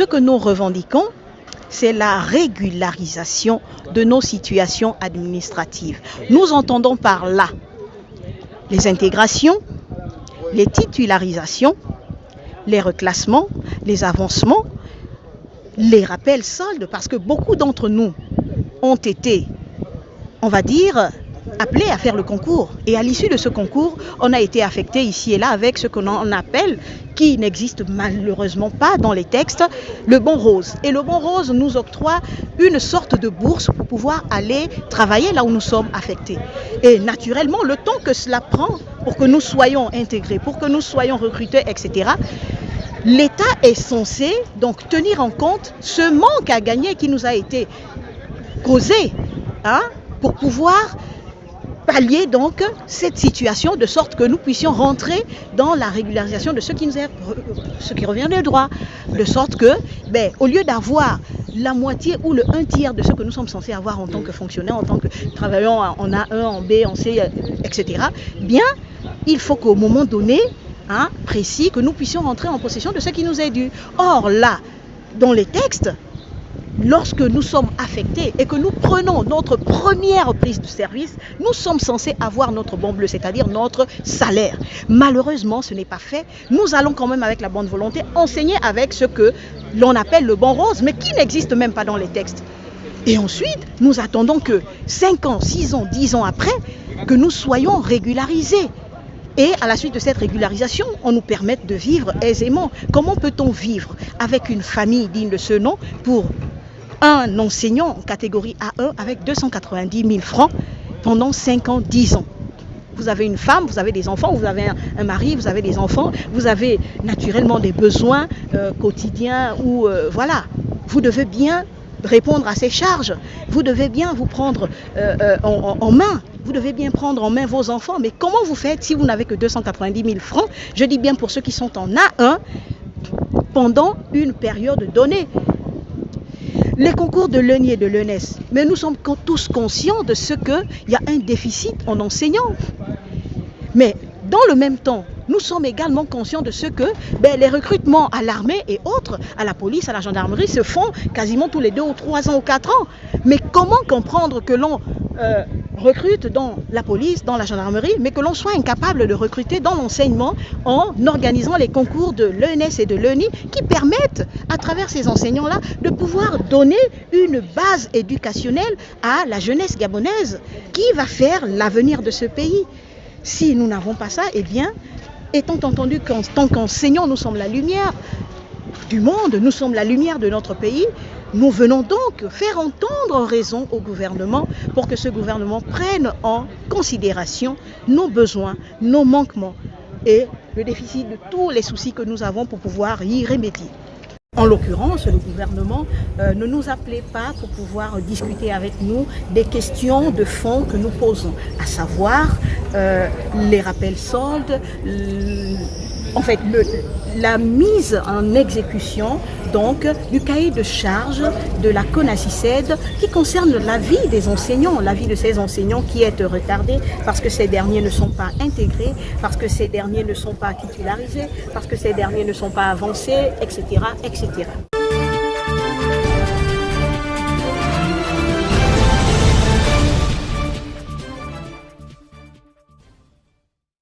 ce que nous revendiquons, c'est la régularisation de nos situations administratives. Nous entendons par là les intégrations, les titularisations, les reclassements, les avancements, les rappels soldes, parce que beaucoup d'entre nous ont été, on va dire, appelés à faire le concours. Et à l'issue de ce concours, on a été affecté ici et là avec ce qu'on appelle, qui n'existe malheureusement pas dans les textes, le bon rose. Et le bon rose nous octroie une sorte de bourse pour pouvoir aller travailler là où nous sommes affectés. Et naturellement, le temps que cela prend pour que nous soyons intégrés, pour que nous soyons recrutés, etc., l'État est censé donc tenir en compte ce manque à gagner qui nous a été causé, pour pouvoir pallier donc cette situation de sorte que nous puissions rentrer dans la régularisation de ce qui revient des droits, de sorte que, au lieu d'avoir la moitié ou le 1/3 de ce que nous sommes censés avoir en tant que fonctionnaires, en tant que travailleurs en A1, en B, en C, etc., il faut qu'au moment donné, précis, que nous puissions rentrer en possession de ce qui nous est dû. Or là, dans les textes, lorsque nous sommes affectés et que nous prenons notre première prise de service, nous sommes censés avoir notre bon bleu, c'est-à-dire notre salaire. Malheureusement, ce n'est pas fait. Nous allons quand même, avec la bonne volonté, enseigner avec ce que l'on appelle le bon rose, mais qui n'existe même pas dans les textes. Et ensuite, nous attendons que 5 ans, 6 ans, 10 ans après, que nous soyons régularisés. Et à la suite de cette régularisation, on nous permette de vivre aisément. Comment peut-on vivre avec une famille digne de ce nom pour un enseignant en catégorie A1 avec 290 000 francs pendant 5 ans, 10 ans? Vous avez une femme, vous avez des enfants, vous avez un mari, vous avez des enfants, vous avez naturellement des besoins quotidiens où, vous devez bien répondre à ces charges. Vous devez bien vous prendre en main. Vous devez bien prendre en main vos enfants. Mais comment vous faites si vous n'avez que 290 000 francs? Je dis bien pour ceux qui sont en A1 pendant une période donnée. Les concours de l'ENI et de l'ENS, mais nous sommes tous conscients de ce qu'il y a un déficit en enseignants. Mais dans le même temps, nous sommes également conscients de ce que les recrutements à l'armée et autres, à la police, à la gendarmerie, se font quasiment tous les 2 ou 3 ans ou 4 ans. Mais comment comprendre que l'on recrute dans la police, dans la gendarmerie, mais que l'on soit incapable de recruter dans l'enseignement en organisant les concours de l'ENS et de l'ENI qui permettent, à travers ces enseignants-là, de pouvoir donner une base éducationnelle à la jeunesse gabonaise qui va faire l'avenir de ce pays. Si nous n'avons pas ça, étant entendu qu'en tant qu'enseignants, nous sommes la lumière du monde, nous sommes la lumière de notre pays, nous venons donc faire entendre raison au gouvernement pour que ce gouvernement prenne en considération nos besoins, nos manquements et le déficit de tous les soucis que nous avons pour pouvoir y remédier. En l'occurrence, le gouvernement ne nous appelait pas pour pouvoir discuter avec nous des questions de fond que nous posons, à savoir les rappels soldes, la mise en exécution donc du cahier de charges de la CONACYCED qui concerne la vie des enseignants, la vie de ces enseignants qui est retardée parce que ces derniers ne sont pas intégrés, parce que ces derniers ne sont pas titularisés, parce que ces derniers ne sont pas avancés, etc., etc.